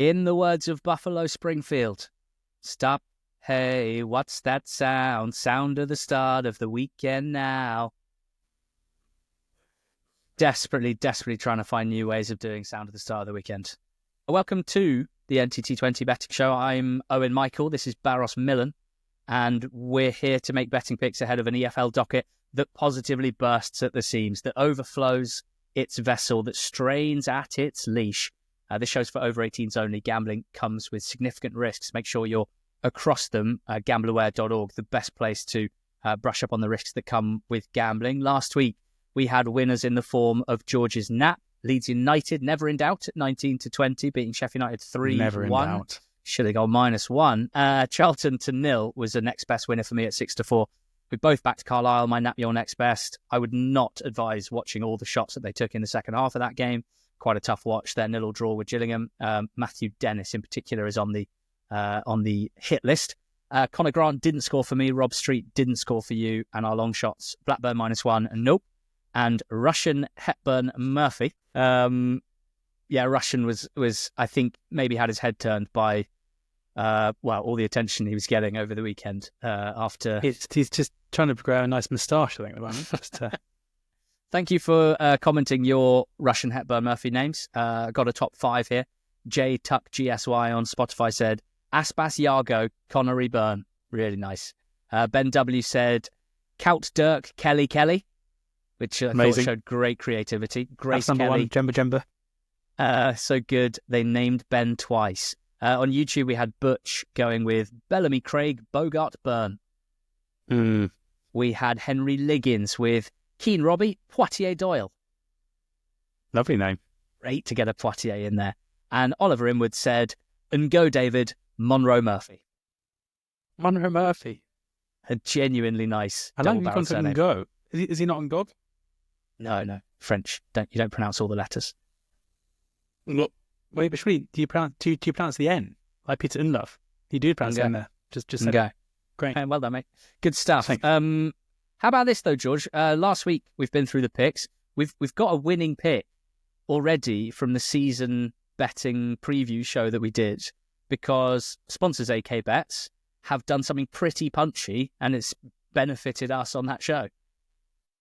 In the words of Buffalo Springfield, stop, hey, what's that sound? Sound of the start of the weekend now. Desperately trying to find new ways of doing sound of the start of the weekend. Welcome to the NTT20 Betting Show. I'm Owen Michael. This is Barros Millen, and we're here to make betting picks ahead of an EFL docket that positively bursts at the seams, that overflows its vessel, that strains at its leash. This show's for over 18s only. Gambling comes with significant risks. Make sure you're across them. Gambleaware.org, the best place to brush up on the risks that come with gambling. Last week, we had winners in the form of George's Nap. Leeds United, never in doubt at 19-20, beating Sheffield United 3-1. Never in doubt. Should have gone -1. Charlton to 0 was the next best winner for me at 6-4. We both backed Carlisle, my Nap, your next best. I would not advise watching all the shots that they took in the second half of that game. Quite a tough watch. Their 0 draw with Gillingham. Matthew Dennis in particular is on the hit list. Connor Grant didn't score for me. Rob Street didn't score for you. And our long shots, Blackburn -1, nope. And Russian Hepburn Murphy. Russian was I think maybe had his head turned by all the attention he was getting over the weekend after. He's just trying to grow a nice moustache, I think, at the moment. Thank you for commenting your Russian Hepburn Murphy names. Got a top 5 here. J Tuck GSY on Spotify said Aspas Yargo, Connery Byrne. Really nice. Ben W said Count Dirk Kelly, which I thought showed great creativity. Grace That's number Kelly. 1, Jemba. So good. They named Ben twice. On YouTube, we had Butch going with Bellamy Craig Bogart Byrne. We had Henry Liggins with Keen Robbie Poitier Doyle. Lovely name. Great to get a Poitier in there. And Oliver Inwood said, Ngo David Monroe Murphy. Monroe Murphy. A genuinely nice. I like you call him Ngo. Is he not Ngog? No. French. You don't pronounce all the letters. Wait, but surely do you pronounce the N like Peter Unlove? You do pronounce the N there. Just go. Great. Well done, mate. Good stuff. Thanks. How about this though, George? Last week we've been through the picks. We've got a winning pick already from the season betting preview show that we did, because sponsors AK Bets have done something pretty punchy and it's benefited us on that show.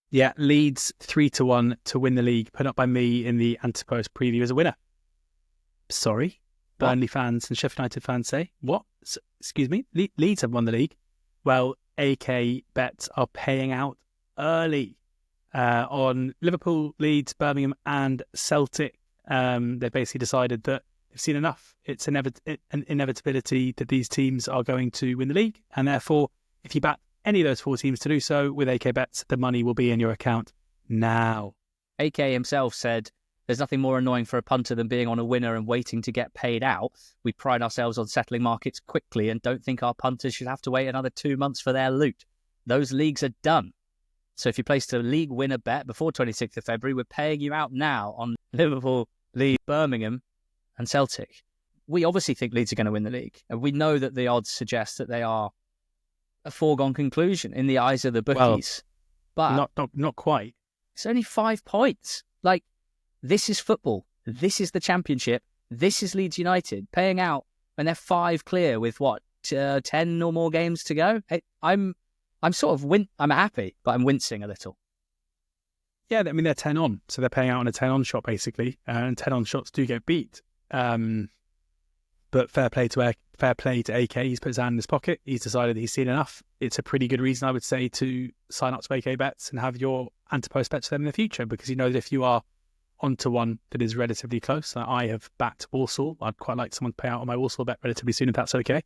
Yeah, Leeds 3-1 to win the league, put up by me in the Antipost preview as a winner. Sorry, Burnley fans and Sheffield United fans say, what? Excuse me? Leeds have won the league. Well, AK Bets are paying out early on Liverpool, Leeds, Birmingham and Celtic. They basically decided that they've seen enough. It's an inevitability that these teams are going to win the league. And therefore, if you back any of those 4 teams to do so with AK Bets, the money will be in your account now. AK himself said, there's nothing more annoying for a punter than being on a winner and waiting to get paid out. We pride ourselves on settling markets quickly and don't think our punters should have to wait another 2 months for their loot. Those leagues are done. So if you placed a league winner bet before 26th of February, we're paying you out now on Liverpool, Leeds, Birmingham and Celtic. We obviously think Leeds are going to win the league. And we know that the odds suggest that they are a foregone conclusion in the eyes of the bookies. Well, but not quite. It's only 5 points. This is football. This is the Championship. This is Leeds United paying out when they're 5 clear with 10 or more games to go. I'm sort of I'm happy, but I'm wincing a little. Yeah, I mean they're 10 on, so they're paying out on a 10 on shot basically, and 10 on shots do get beat. But fair play to AK. He's put his hand in his pocket. He's decided that he's seen enough. It's a pretty good reason, I would say, to sign up to AK Bets and have your Antipost bets for them in the future, because you know that if you are onto one that is relatively close. I have backed Walsall. I'd quite like someone to pay out on my Walsall bet relatively soon, if that's okay.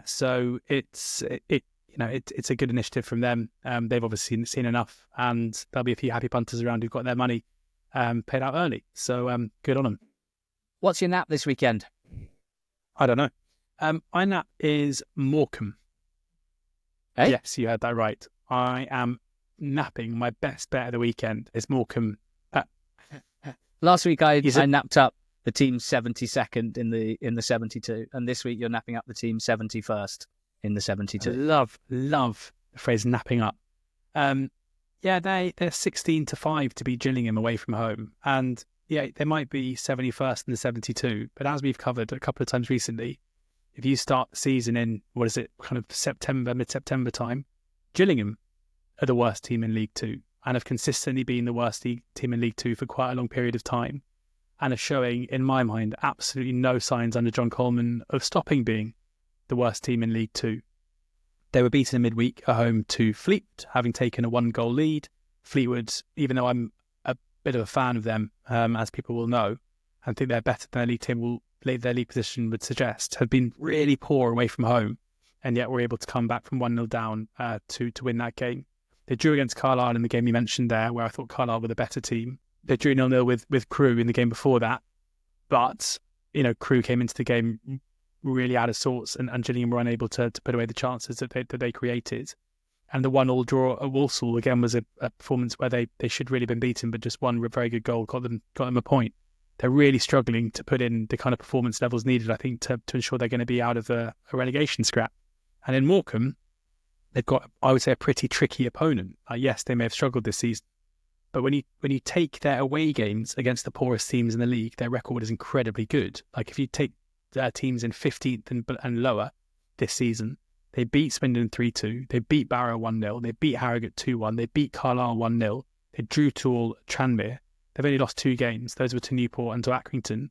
So it's a good initiative from them. They've obviously seen enough, and there'll be a few happy punters around who've got their money paid out early. So good on them. What's your nap this weekend? I don't know. My nap is Morecambe. Hey? Yes, you heard that right. I am napping. My best bet of the weekend is Morecambe. Last week I napped up the team 72nd in the 72, and this week you're napping up the team 71st in the 72. I love the phrase napping up. They're 16-5 to beat Gillingham away from home, and yeah, they might be 71st and the 72, but as we've covered a couple of times recently, if you start the season in, kind of September, mid-September time, Gillingham are the worst team in League Two and have consistently been the worst team in League Two for quite a long period of time and are showing, in my mind, absolutely no signs under John Coleman of stopping being the worst team in League Two. They were beaten in midweek at home to Fleetwood, having taken a 1-goal lead. Fleetwood, even though I'm a bit of a fan of them, as people will know, I think they're better than their league position would suggest, have been really poor away from home, and yet were able to come back from 1-0 down to win that game. They drew against Carlisle in the game you mentioned there, where I thought Carlisle were the better team. They drew 0-0 with Crewe in the game before that, but Crewe came into the game really out of sorts, and Gillingham were unable to put away the chances that they created. And the 1-1 draw at Walsall again was a performance where they should really have been beaten, but just one very good goal got them a point. They're really struggling to put in the kind of performance levels needed, I think, to ensure they're going to be out of a relegation scrap. And in Morecambe, they've got, I would say, a pretty tricky opponent. Yes, they may have struggled this season, but when you take their away games against the poorest teams in the league, their record is incredibly good. Like if you take teams in 15th and lower this season, they beat Swindon 3-2, they beat Barrow 1-0, they beat Harrogate 2-1, they beat Carlisle 1-0, they drew to Tranmere. They've only lost 2 games. Those were to Newport and to Accrington,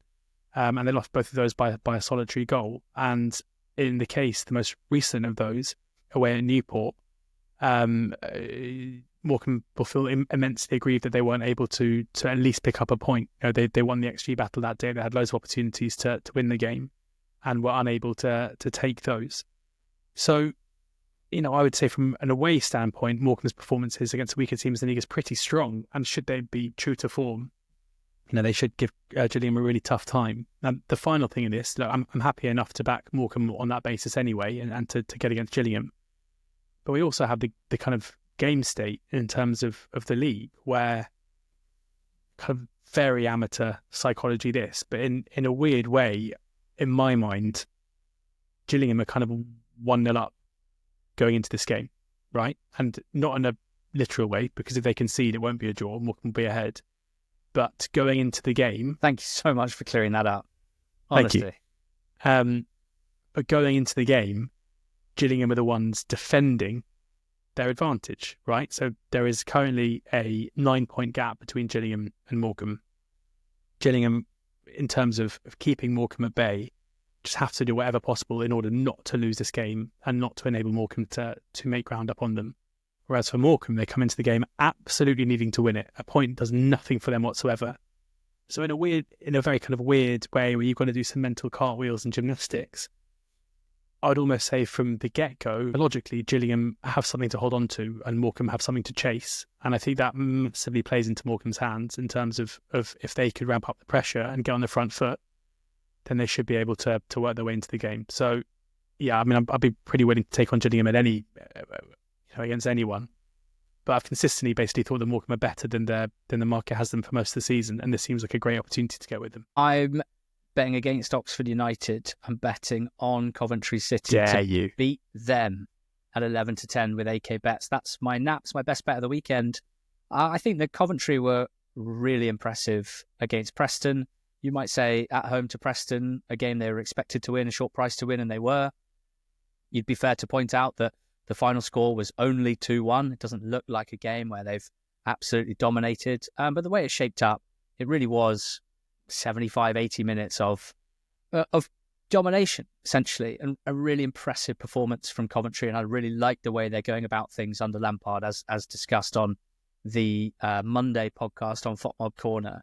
and they lost both of those by a solitary goal. And in the case, the most recent of those, away at Newport, Morecambe will feel immensely aggrieved that they weren't able to at least pick up a point. They won the XG battle that day. They had loads of opportunities to win the game and were unable to take those. So, I would say from an away standpoint, Morecambe's performances against weaker teams in the league is pretty strong. And should they be true to form, they should give Gillingham a really tough time. Now, the final thing in this, look, I'm happy enough to back Morecambe on that basis anyway, and to get against Gillingham. But we also have the kind of game state in terms of the league, where kind of very amateur psychology this, but in a weird way, in my mind, Gillingham are kind of 1-0 up going into this game, right? And not in a literal way, because if they concede, it won't be a draw, Morecambe will be ahead. But going into the game... Thank you so much for clearing that up, honestly. Thank you. But going into the game, Gillingham are the ones defending their advantage, right? So there is currently a 9-point gap between Gillingham and Morecambe. Gillingham, in terms of keeping Morecambe at bay, just have to do whatever possible in order not to lose this game and not to enable Morecambe to make ground up on them. Whereas for Morecambe, they come into the game absolutely needing to win it. A point does nothing for them whatsoever. So in a very kind of weird way, where you've got to do some mental cartwheels and gymnastics, I would almost say from the get-go, logically, Gillingham have something to hold on to and Morecambe have something to chase. And I think that massively plays into Morecambe's hands in terms of if they could ramp up the pressure and get on the front foot, then they should be able to work their way into the game. So, yeah, I mean, I'd be pretty willing to take on Gillingham at against anyone. But I've consistently basically thought that Morecambe are better than the market has them for most of the season, and this seems like a great opportunity to get with them. I'm betting against Oxford United. I'm betting on Coventry City to beat them at 11-10 with AK bets. That's my naps, my best bet of the weekend. I think that Coventry were really impressive against Preston. You might say at home to Preston, a game they were expected to win, a short price to win, and they were. You'd be fair to point out that the final score was only 2-1. It doesn't look like a game where they've absolutely dominated. But the way it shaped up, it really was 75, 80 minutes of domination, essentially, and a really impressive performance from Coventry. And I really like the way they're going about things under Lampard, as discussed on the Monday podcast on FOTMob Corner.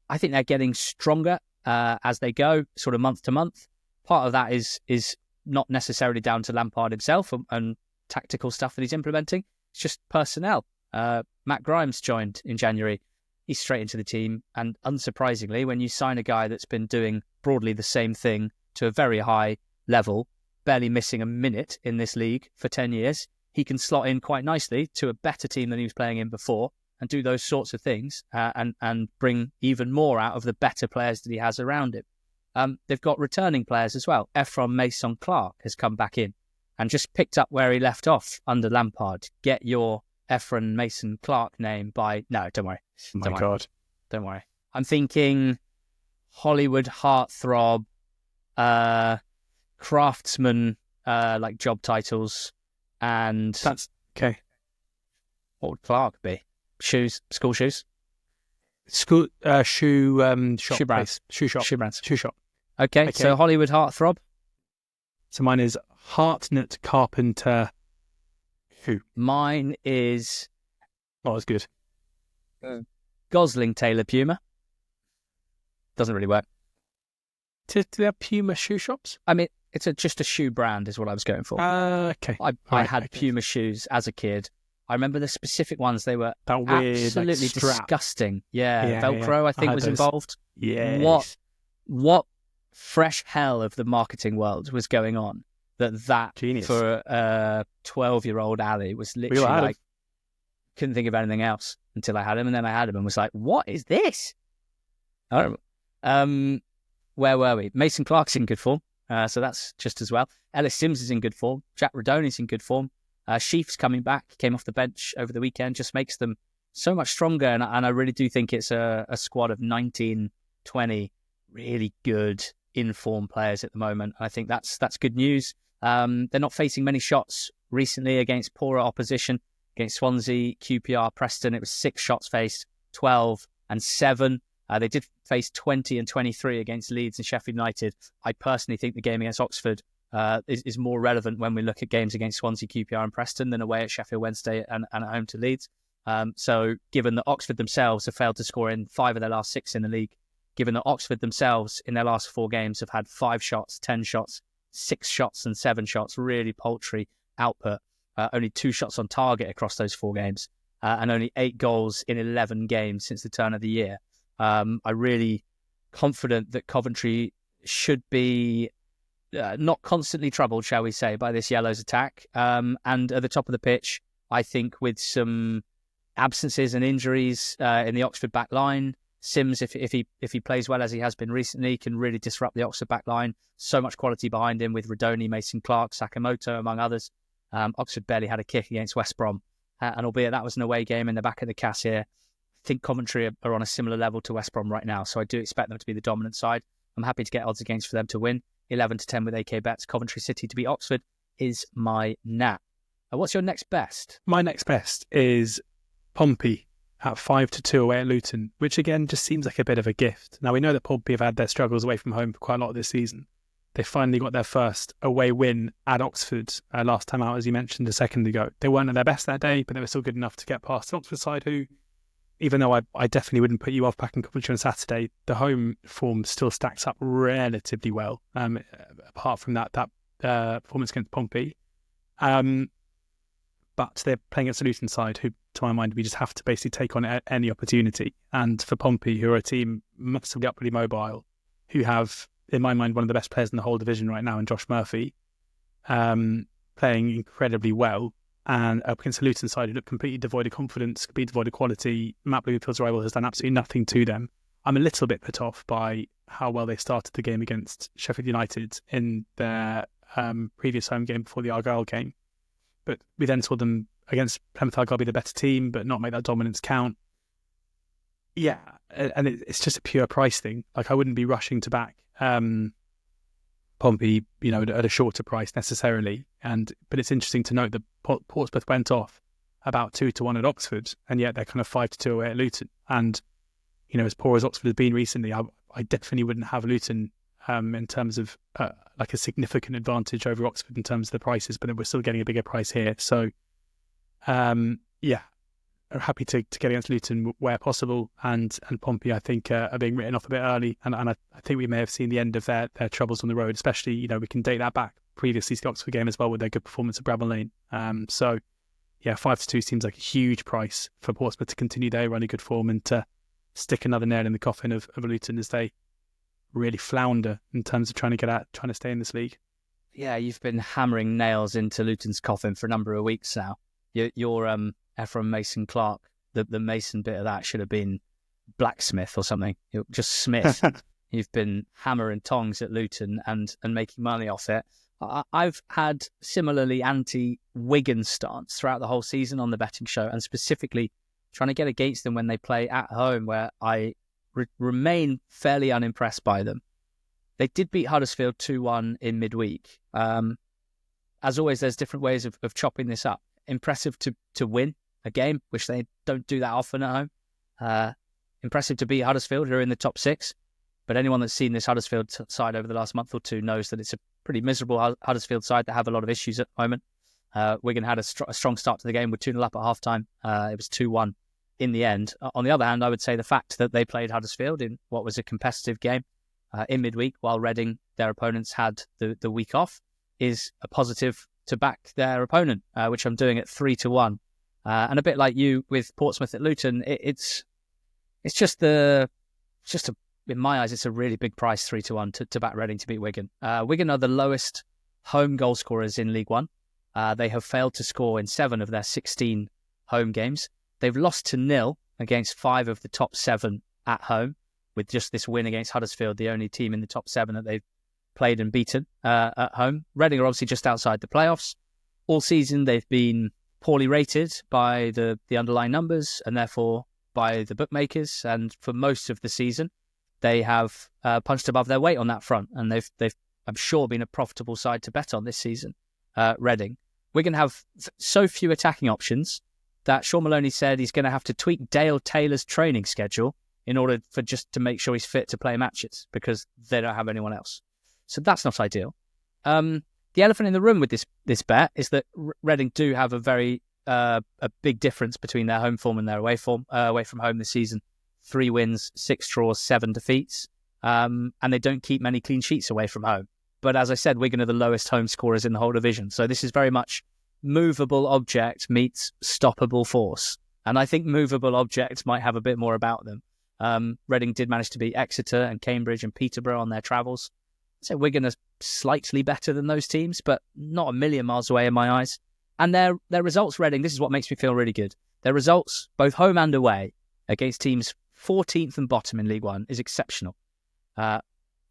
I think they're getting stronger as they go, sort of month to month. Part of that is not necessarily down to Lampard himself and tactical stuff that he's implementing. It's just personnel. Matt Grimes joined in January. He's straight into the team. And unsurprisingly, when you sign a guy that's been doing broadly the same thing to a very high level, barely missing a minute in this league for 10 years, he can slot in quite nicely to a better team than he was playing in before and do those sorts of things and bring even more out of the better players that he has around him. They've got returning players as well. Ephron Mason-Clark has come back in and just picked up where he left off under Lampard. Get your Ephron Mason-Clark name by... No, don't worry. God. Don't worry. I'm thinking Hollywood heartthrob, craftsman, like job titles, and That's okay. what would Clark be? Shoes, school shoes, School shoe shop. shoe brands, Shoe shop. shoe brands. Shoe shop. Okay, so Hollywood heartthrob. So mine is Hartnett Carpenter. Who? Mine is Oh, that's good. Gosling Taylor Puma. Doesn't really work. Do they have Puma shoe shops? I mean, it's just a shoe brand is what I was going for. Okay. I had Puma shoes as a kid. I remember the specific ones. They were That weird, absolutely strap. disgusting. Yeah, Velcro, yeah. I think, I was had those. involved. Yeah. What fresh hell of the marketing world was going on that Genius. for a 12-year-old Ali was We literally all had like, couldn't think of anything else until I had him. And then I had him and was like, what is this? I don't know. Where were we? Mason Clark's in good form. So that's just as well. Ellis Sims is in good form. Jack Radoni's in good form. Sheaf's coming back, came off the bench over the weekend, just makes them so much stronger. And I really do think it's a squad of 19, 20 really good in-form players at the moment. I think that's good news. They're not facing many shots recently against poorer opposition. Against Swansea, QPR, Preston, it was 6 shots faced, 12 and 7. They did face 20 and 23 against Leeds and Sheffield United. I personally think the game against Oxford is more relevant when we look at games against Swansea, QPR and Preston than away at Sheffield Wednesday and at home to Leeds. So given that Oxford themselves have failed to score in 5 of their last 6 in the league, given that Oxford themselves in their last 4 games have had 5 shots, 10 shots, 6 shots and 7 shots, really paltry output, only 2 shots on target across those 4 games, and only 8 goals in 11 games since the turn of the year. I'm really confident that Coventry should be not constantly troubled, shall we say, by this Yellows attack. And at the top of the pitch, I think with some absences and injuries in the Oxford back line, Sims, if he plays well as he has been recently, can really disrupt the Oxford back line. So much quality behind him with Radoni, Mason Clark, Sakamoto, among others. Oxford barely had a kick against West Brom. And albeit that was an away game in the back of the Cass here, I think Coventry are on a similar level to West Brom right now. So I do expect them to be the dominant side. I'm happy to get odds against for them to win. 11 to 10 with AK bets. Coventry City to beat Oxford is my nap. What's your next best? My next best is Pompey at 5-2 away at Luton, which again just seems like a bit of a gift. Now we know that Pompey have had their struggles away from home for quite a lot this season. They finally got their first away win at Oxford last time out, as you mentioned a second ago. They weren't at their best that day, but they were still good enough to get past the Oxford side, who, even though I definitely wouldn't put you off backing Coventry on Saturday, the home form still stacks up relatively well, apart from that performance against Pompey. But they're playing against a Luton side who, to my mind, we just have to basically take on any opportunity. And for Pompey, who are a team massively upwardly mobile, who have, in my mind, one of the best players in the whole division right now in Josh Murphy, playing incredibly well, and up against the Luton side who look completely devoid of confidence, completely devoid of quality. Matt Bloomfield's rival has done absolutely nothing to them. I'm a little bit put off by how well they started the game against Sheffield United in their previous home game before the Argyle game. But we then saw them against Plymouth Argyle be the better team, but not make that dominance count. Yeah, and it's just a pure price thing. Like, I wouldn't be rushing to back Pompey, at a shorter price necessarily. But it's interesting to note that Portsmouth went off about 2-1 at Oxford, and yet they're kind of 5-2 away at Luton. And as poor as Oxford has been recently, I definitely wouldn't have Luton in terms of like a significant advantage over Oxford in terms of the prices, but then we're still getting a bigger price here. So, I'm happy to get against Luton where possible, and Pompey, I think, are being written off a bit early, and I think we may have seen the end of their troubles on the road, especially, we can date that back previously to the Oxford game as well with their good performance at Bramall Lane. 5-2 seems like a huge price for Portsmouth to continue their run of good form and to stick another nail in the coffin of Luton as they really flounder in terms of trying to stay in this league. Yeah, you've been hammering nails into Luton's coffin for a number of weeks now. Your Ephraim Mason Clark, the Mason bit of that should have been blacksmith or something. Just Smith. You've been hammer and tongs at Luton and making money off it. I've had similarly anti-Wigan stance throughout the whole season on the betting show, and specifically trying to get against them when they play at home, where I remain fairly unimpressed by them. They did beat Huddersfield 2-1 in midweek. As always, there's different ways of chopping this up. Impressive to win a game, which they don't do that often at home. Impressive to beat Huddersfield, who are in the top 6. But anyone that's seen this Huddersfield side over the last month or two knows that it's a pretty miserable Huddersfield side that have a lot of issues at the moment. Wigan had a strong start to the game with 2-0 up at half-time. It was 2-1 in the end. On the other hand, I would say the fact that they played Huddersfield in what was a competitive game in midweek while Reading, their opponents, had the week off is a positive to back their opponent, which I'm doing at 3-1. And a bit like you with Portsmouth at Luton, it's just in my eyes, it's a really big price, 3-1 to back Reading to beat Wigan. Wigan are the lowest home goal scorers in League One. They have failed to score in 7 of their 16 home games. They've lost to 0 against 5 of the top 7 at home, with just this win against Huddersfield, the only team in the top 7 that they've played and beaten at home. Reading are obviously just outside the playoffs. All season, they've been poorly rated by the underlying numbers and therefore by the bookmakers. And for most of the season, they have punched above their weight on that front, and they've I'm sure been a profitable side to bet on this season. Reading, Wigan have so few attacking options that Sean Maloney said he's going to have to tweak Dale Taylor's training schedule in order for just to make sure he's fit to play matches because they don't have anyone else. So that's not ideal. The elephant in the room with this bet is that Reading do have a big difference between their home form and their away form. Away from home this season, 3 wins, 6 draws, 7 defeats, and they don't keep many clean sheets away from home. But as I said, Wigan are the lowest home scorers in the whole division. So this is very much movable object meets stoppable force. And I think movable objects might have a bit more about them. Reading did manage to beat Exeter and Cambridge and Peterborough on their travels. So Wigan are slightly better than those teams, but not a million miles away in my eyes. And their results, Reading, this is what makes me feel really good. Their results, both home and away, against teams 14th and bottom in League One is exceptional.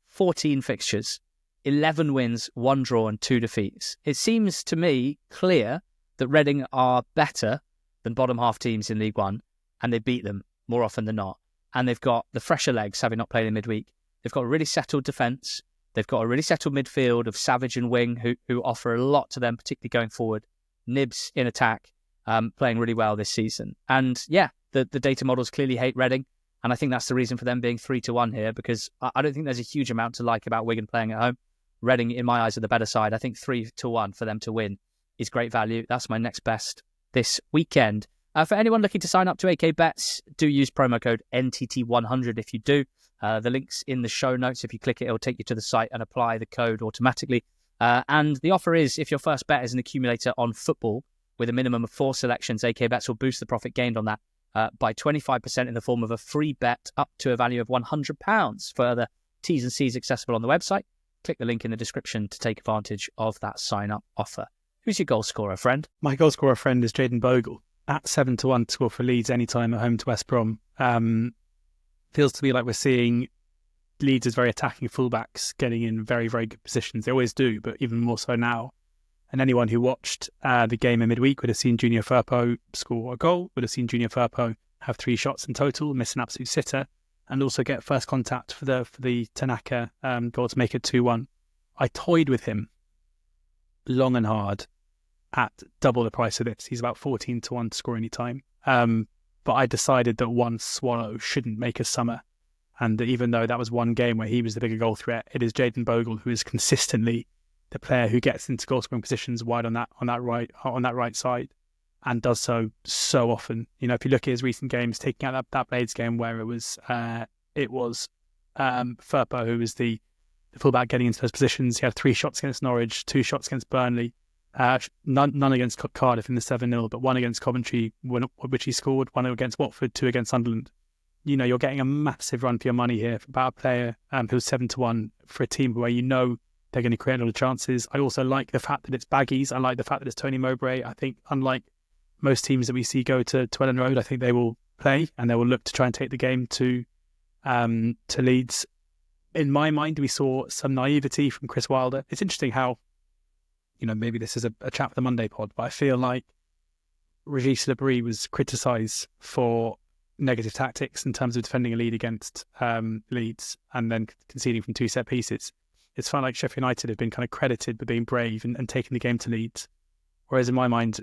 14 fixtures, 11 wins, 1 draw and 2 defeats. It seems to me clear that Reading are better than bottom half teams in League One, and they beat them more often than not. And they've got the fresher legs, having not played in midweek. They've got a really settled defence. They've got a really settled midfield of Savage and Wing who offer a lot to them, particularly going forward. Nibs in attack, playing really well this season. And yeah, the data models clearly hate Reading. And I think that's the reason for them being 3-1 here, because I don't think there's a huge amount to like about Wigan playing at home. Reading, in my eyes, are the better side. I think 3-1 for them to win is great value. That's my next best this weekend. For anyone looking to sign up to AK Bets, do use promo code NTT100 if you do. The link's in the show notes. If you click it, it'll take you to the site and apply the code automatically. And the offer is, if your first bet is an accumulator on football with a minimum of 4 selections, AK Bets will boost the profit gained on that by 25% in the form of a free bet up to a value of £100. Further T's and C's accessible on the website. Click the link in the description to take advantage of that sign-up offer. Who's your goal scorer, friend? My goal scorer friend is Jayden Bogle at 7-1 to score for Leeds anytime at home to West Brom. Feels to me like we're seeing Leeds as very attacking fullbacks getting in very, very good positions. They always do, but even more so now. And anyone who watched the game in midweek would have seen Junior Firpo score a goal, would have seen Junior Firpo have 3 shots in total, miss an absolute sitter, and also get first contact for the Tanaka goal to make it 2-1. I toyed with him long and hard at double the price of this. He's about 14-1 to score any time. But I decided that one swallow shouldn't make a summer. And even though that was one game where he was the bigger goal threat, it is Jayden Bogle who is consistently the player who gets into goal scoring positions wide on that right side, and does so often. You know, if you look at his recent games, taking out that Blades game where it was Firpo who was the fullback getting into those positions. He had 3 shots against Norwich, 2 shots against Burnley, none against Cardiff in the 7-0, but 1 against Coventry, which he scored, 1 against Watford, 2 against Sunderland. You know, you're getting a massive run for your money here about a player who's 7-1 for a team where you know they're going to create a lot of chances. I also like the fact that it's Baggies. I like the fact that it's Tony Mowbray. I think unlike most teams that we see go to Ellen Road, I think they will play and they will look to try and take the game to Leeds. In my mind, we saw some naivety from Chris Wilder. It's interesting how, you know, maybe this is a chat for the Monday pod, but I feel like Régis Le Bris was criticised for negative tactics in terms of defending a lead against Leeds and then conceding from 2 set pieces. It's felt like Sheffield United have been kind of credited with being brave and taking the game to Leeds. Whereas in my mind,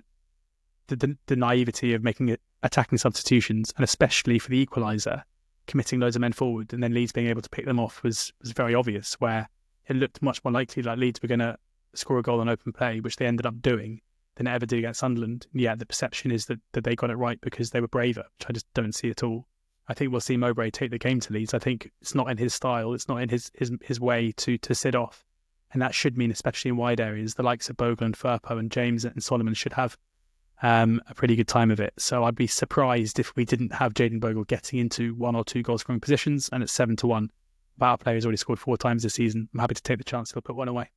the naivety of making attacking substitutions, and especially for the equaliser, committing loads of men forward and then Leeds being able to pick them off was very obvious, where it looked much more likely like Leeds were going to score a goal on open play, which they ended up doing, than it ever did against Sunderland. Yeah, the perception is that they got it right because they were braver, which I just don't see at all. I think we'll see Mowbray take the game to Leeds. I think it's not in his style. It's not in his way to sit off. And that should mean, especially in wide areas, the likes of Bogle and Firpo and James and Solomon should have a pretty good time of it. So I'd be surprised if we didn't have Jayden Bogle getting into 1 or 2 goal scoring positions. And it's 7-1. But our player has already scored 4 times this season. I'm happy to take the chance he'll put one away.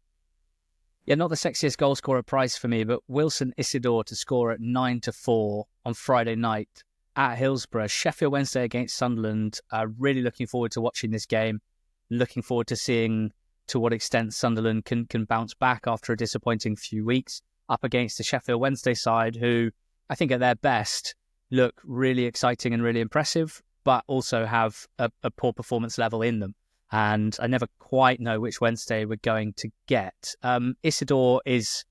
Yeah, not the sexiest goal scorer price for me, but Wilson Isidore to score at 9-4 on Friday night at Hillsborough. Sheffield Wednesday against Sunderland. Really looking forward to watching this game. Looking forward to seeing to what extent Sunderland can bounce back after a disappointing few weeks up against the Sheffield Wednesday side, who I think at their best look really exciting and really impressive, but also have a poor performance level in them. And I never quite know which Wednesday we're going to get. Isidore is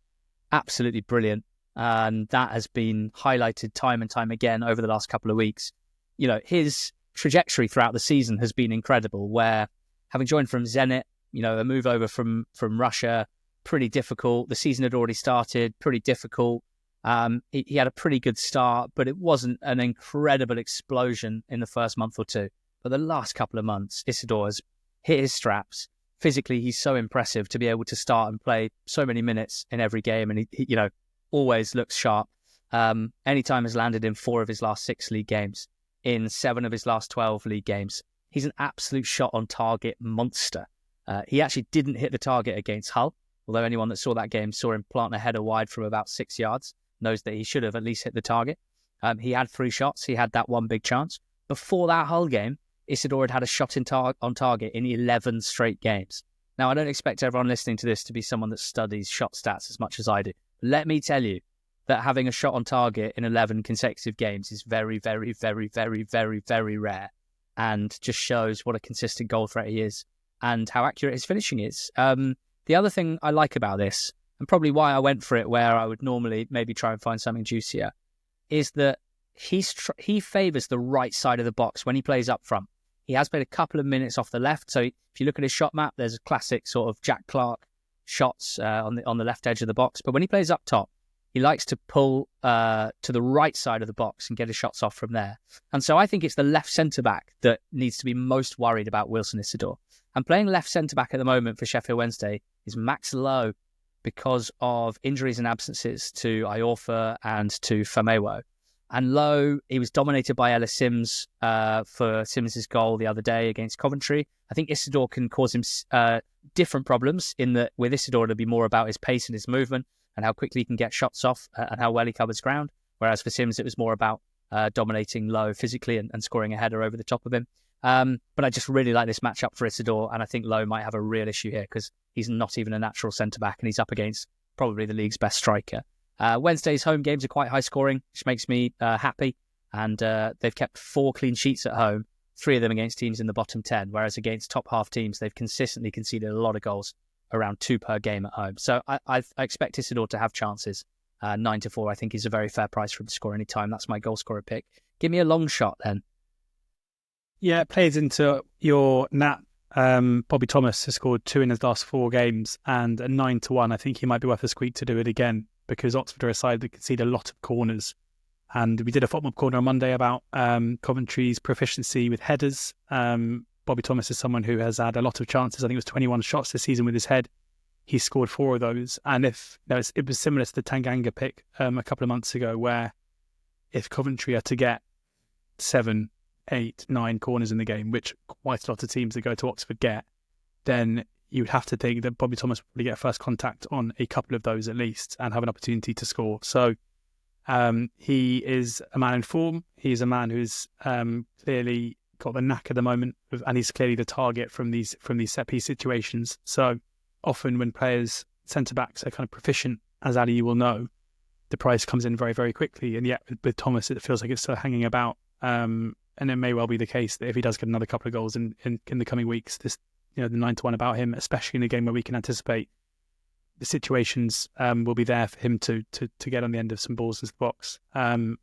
absolutely brilliant, and that has been highlighted time and time again over the last couple of weeks. You know, his trajectory throughout the season has been incredible, where having joined from Zenit, you know, a move over from Russia, pretty difficult. The season had already started, pretty difficult. He had a pretty good start, but it wasn't an incredible explosion in the first month or two. But the last couple of months, Isidore has hit his straps. Physically, he's so impressive to be able to start and play so many minutes in every game, and he you know, always looks sharp. Anytime has landed in 4 of his last 6 league games, in 7 of his last 12 league games. He's an absolute shot on target monster. He actually didn't hit the target against Hull, although anyone that saw that game saw him plant a header wide from about 6 yards, knows that he should have at least hit the target. He had 3 shots. He had that one big chance. Before that Hull game, Isidore had a shot on target in 11 straight games. Now, I don't expect everyone listening to this to be someone that studies shot stats as much as I do. Let me tell you that having a shot on target in 11 consecutive games is very, very, very, very, very, very rare, and just shows what a consistent goal threat he is and how accurate his finishing is. The other thing I like about this, and probably why I went for it where I would normally maybe try and find something juicier, is that he favours the right side of the box when he plays up front. He has played a couple of minutes off the left, so if you look at his shot map, there's a classic sort of Jack Clark shots on the left edge of the box. But when he plays up top, he likes to pull to the right side of the box and get his shots off from there. And so I think it's the left centre-back that needs to be most worried about Wilson Isidore. And playing left centre-back at the moment for Sheffield Wednesday is Max Lowe, because of injuries and absences to Iorfa and to Famewo. And Lowe, he was dominated by Ellis Sims for Sims' goal the other day against Coventry. I think Isidore can cause him different problems, in that with Isidore it'll be more about his pace and his movement and how quickly he can get shots off and how well he covers ground. Whereas for Sims, it was more about dominating Lowe physically and scoring a header over the top of him. But I just really like this matchup for Isidore, and I think Lowe might have a real issue here because he's not even a natural centre-back and he's up against probably the league's best striker. Wednesday's home games are quite high scoring, which makes me happy. And they've kept 4 clean sheets at home, 3 of them against teams in the bottom 10, whereas against top half teams, they've consistently conceded a lot of goals, around 2 per game at home. So I expect Isidore to have chances. 9-4, I think, is a very fair price for him to score any time. That's my goal scorer pick. Give me a long shot then. Yeah, it plays into your Nat. Bobby Thomas has scored 2 in his last 4 games, and at 9-1, I think he might be worth a squeak to do it again, because Oxford are a side that concede a lot of corners. And we did a FOTMOB corner on Monday about Coventry's proficiency with headers. Bobby Thomas is someone who has had a lot of chances. I think it was 21 shots this season with his head. He scored 4 of those. And it was similar to the Tanganga pick a couple of months ago, where if Coventry are to get 7, 8, 9 corners in the game, which quite a lot of teams that go to Oxford get, then you would have to think that Bobby Thomas would probably get first contact on a couple of those at least and have an opportunity to score. So he is a man in form. He's a man who's clearly got the knack at the moment, and he's clearly the target from these set-piece situations. So often when players, centre-backs, are kind of proficient, as Ali, you will know, the price comes in very, very quickly. And yet with Thomas, it feels like it's still hanging about and it may well be the case that if he does get another couple of goals in the coming weeks, this, the 9-1 about him, especially in a game where we can anticipate the situations will be there for him to get on the end of some balls into the box,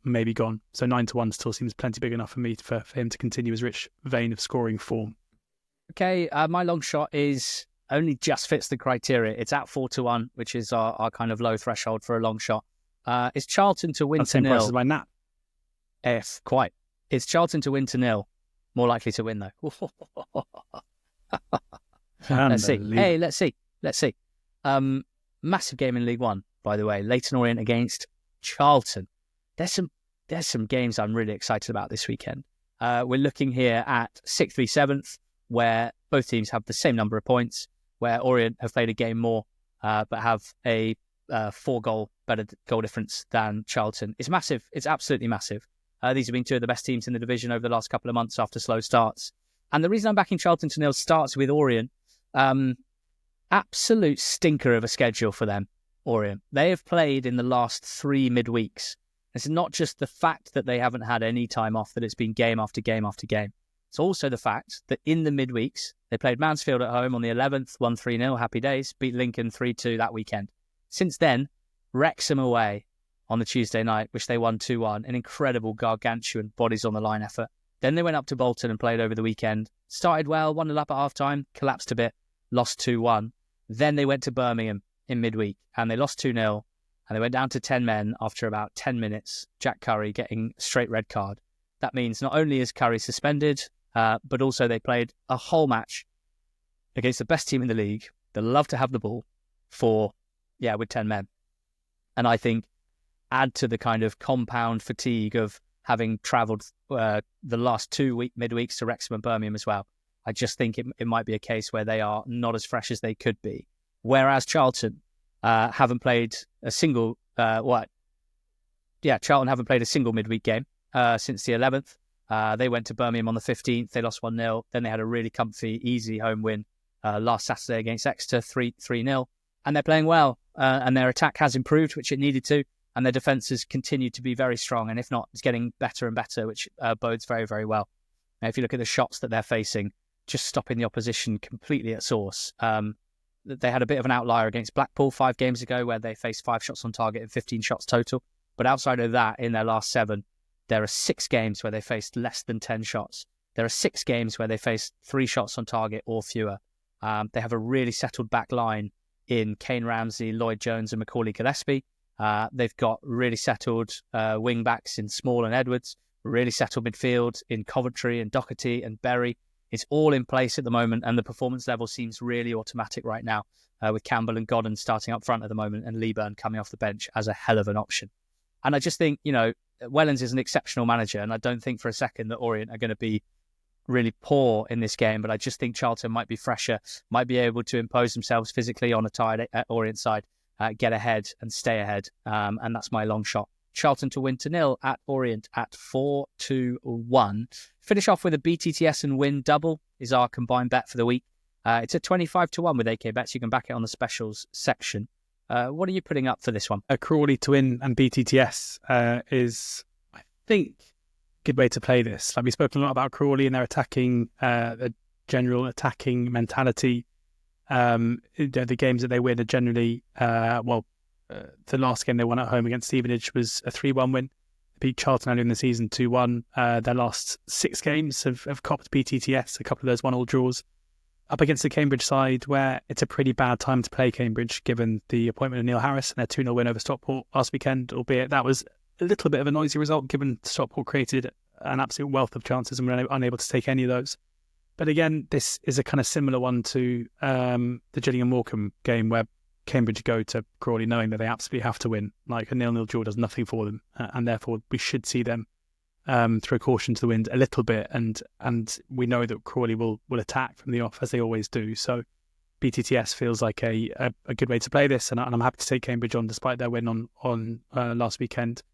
maybe gone. So 9-1 still seems plenty big enough for me for him to continue his rich vein of scoring form. Okay, my long shot is only just fits the criteria. It's at 4-1, which is our kind of low threshold for a long shot. It's Charlton to win 2-0. Same price as my nap. Yes, quite. It's Charlton to win 2-0. More likely to win, though. Let's see. Hey, let's see. Massive game in League One, by the way. Leyton Orient against Charlton. There's some games I'm really excited about this weekend. We're looking here at 6th v 7th, where both teams have the same number of points, where Orient have played a game more, but have a 4-goal better goal difference than Charlton. It's massive. It's absolutely massive. These have been two of the best teams in the division over the last couple of months after slow starts. And the reason I'm backing Charlton to nil starts with Orient. Absolute stinker of a schedule for them, Orient. They have played in the last 3 midweeks. It's not just the fact that they haven't had any time off, that it's been game after game after game. It's also the fact that in the midweeks, they played Mansfield at home on the 11th, won 3-0, happy days, beat Lincoln 3-2 that weekend. Since then, Wrexham away on the Tuesday night, which they won 2-1, an incredible gargantuan bodies on the line effort. Then they went up to Bolton and played over the weekend. Started well, 1-0 up at half-time, collapsed a bit, lost 2-1. Then they went to Birmingham in midweek and they lost 2-0 and they went down to 10 men after about 10 minutes, Jack Curry getting a straight red card. That means not only is Curry suspended, but also they played a whole match against the best team in the league that love to have the ball with 10 men. And I think add to the kind of compound fatigue of having travelled the last 2 midweeks to Wrexham and Birmingham as well. I just think it might be a case where they are not as fresh as they could be. Whereas Charlton haven't played a single Charlton haven't played a single midweek game since the 11th. They went to Birmingham on the 15th. They lost 1-0. Then they had a really comfy, easy home win last Saturday against Exeter, 3-0. And they're playing well. And their attack has improved, which it needed to. And their defence has continued to be very strong. And if not, it's getting better and better, which bodes very, very well. Now, if you look at the shots that they're facing, just stopping the opposition completely at source. They had a bit of an outlier against Blackpool 5 games ago where they faced 5 shots on target and 15 shots total. But outside of that, in their last 7, there are 6 games where they faced less than 10 shots. There are 6 games where they faced 3 shots on target or fewer. They have a really settled back line in Kane Ramsey, Lloyd Jones and Macaulay Gillespie. They've got really settled wing backs in Small and Edwards, really settled midfield in Coventry and Doherty and Berry. It's all in place at the moment, and the performance level seems really automatic right now, with Campbell and Godden starting up front at the moment and Leeburn coming off the bench as a hell of an option. And I just think, Wellens is an exceptional manager, and I don't think for a second that Orient are going to be really poor in this game, but I just think Charlton might be fresher, might be able to impose themselves physically on a tired Orient side, get ahead and stay ahead, and that's my long shot. Charlton to win 2-0 at Orient at 4-1. Finish off with a BTTS and win double is our combined bet for the week. It's at 25-1 with AK Bets. You can back it on the specials section. What are you putting up for this one? A Crawley to win and BTTS is, I think, a good way to play this. Like, we've spoken a lot about Crawley and their attacking, the general attacking mentality. The games that they win are generally, the last game they won at home against Stevenage was a 3-1 win. They beat Charlton earlier in the season 2-1. Their last 6 games have copped BTTS, a couple of those 1-1 draws. Up against the Cambridge side, where it's a pretty bad time to play Cambridge, given the appointment of Neil Harris and their 2-0 win over Stockport last weekend, albeit that was a little bit of a noisy result, given Stockport created an absolute wealth of chances and were unable to take any of those. But again, this is a kind of similar one to the Gillingham Morecambe game, where Cambridge go to Crawley knowing that they absolutely have to win. Like, a 0-0 draw does nothing for them, and therefore we should see them throw caution to the wind a little bit, and we know that Crawley will attack from the off, as they always do. So BTTS feels like a good way to play this, and I'm happy to take Cambridge on despite their win on last weekend,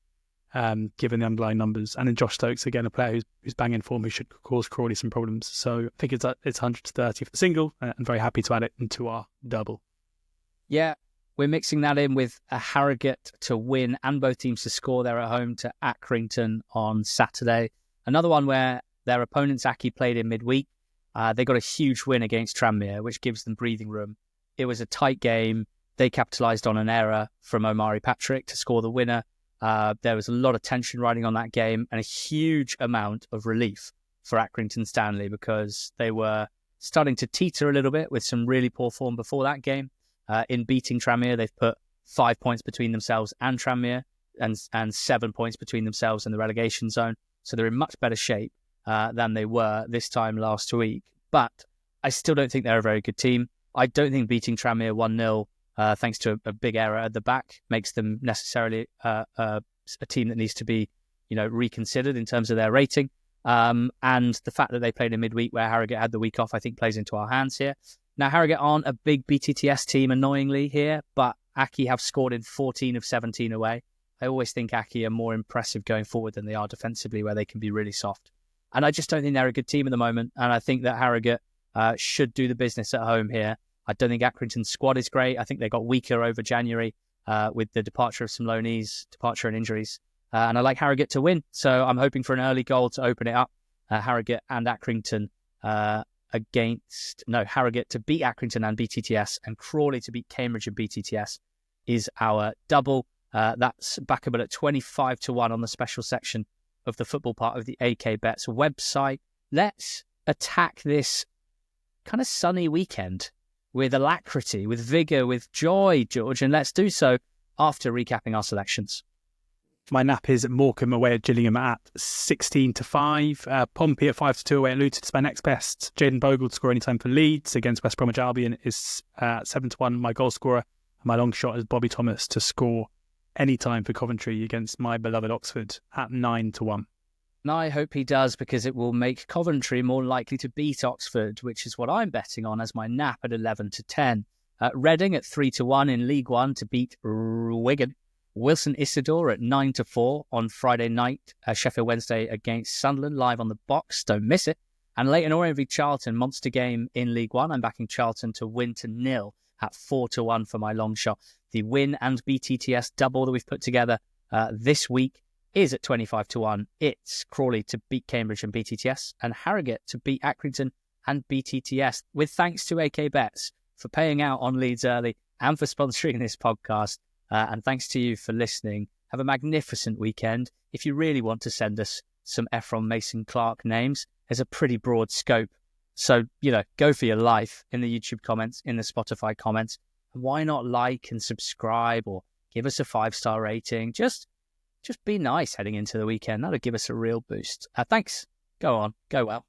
given the underlying numbers. And then Josh Stokes, again, a player who's banging form, who should cause Crawley some problems. So I think it's 100-30 for the single, and very happy to add it into our double. Yeah, we're mixing that in with a Harrogate to win and both teams to score. They're at home to Accrington on Saturday. Another one where Their opponents, Aki, played in midweek. They got a huge win against Tranmere, which gives them breathing room. It was a tight game. They capitalised on an error from Omari Patrick to score the winner. There was a lot of tension riding on that game and a huge amount of relief for Accrington Stanley because they were starting to teeter a little bit with some really poor form before that game. In beating Tranmere, they've put 5 points between themselves and Tranmere and 7 points between themselves and the relegation zone. So they're in much better shape than they were this time last week. But I still don't think they're a very good team. I don't think beating Tranmere 1-0, thanks to a big error at the back, makes them necessarily a team that needs to be, reconsidered in terms of their rating. And the fact that they played in midweek where Harrogate had the week off, I think plays into our hands here. Now, Harrogate aren't a big BTTS team, annoyingly, here, but Aki have scored in 14 of 17 away. I always think Aki are more impressive going forward than they are defensively, where they can be really soft. And I just don't think they're a good team at the moment. And I think that Harrogate should do the business at home here. I don't think Accrington's squad is great. I think they got weaker over January with the departure of some loanees, departure and injuries. And I like Harrogate to win. So I'm hoping for an early goal to open it up. Harrogate and Accrington Harrogate to beat Accrington and BTTS, and Crawley to beat Cambridge and BTTS is our double. That's backable at 25-1 on the special section of the football part of the AK Bets website. Let's attack this kind of sunny weekend with alacrity, with vigour, with joy, George, and let's do so after recapping our selections. My nap is Morecambe away at Gillingham at 16-5. Pompey at 5-2 away at Luton. It's my next best. Jayden Bogle to score anytime for Leeds against West Bromwich Albion is 7-1. My goal scorer. My long shot is Bobby Thomas to score anytime for Coventry against my beloved Oxford at 9-1. And I hope he does, because it will make Coventry more likely to beat Oxford, which is what I'm betting on as my nap at 11-10. Reading at 3-1 in League One to beat Wigan. Wilson Isidore at 9-4 on Friday night. Sheffield Wednesday against Sunderland, live on the box. Don't miss it. And Leyton Orient v Charlton, monster game in League One. I'm backing Charlton to win to 0 at 4-1 for my long shot. The win and BTTS double that we've put together this week is at 25-1. It's Crawley to beat Cambridge and BTTS, and Harrogate to beat Accrington and BTTS. With thanks to AK Bets for paying out on Leeds early and for sponsoring this podcast. And thanks to you for listening. Have a magnificent weekend. If you really want to send us some Ephron Mason Clark names, there's a pretty broad scope. So, go for your life in the YouTube comments, in the Spotify comments. And why not like and subscribe or give us a 5-star rating? Just be nice heading into the weekend. That'll give us a real boost. Thanks. Go on. Go well.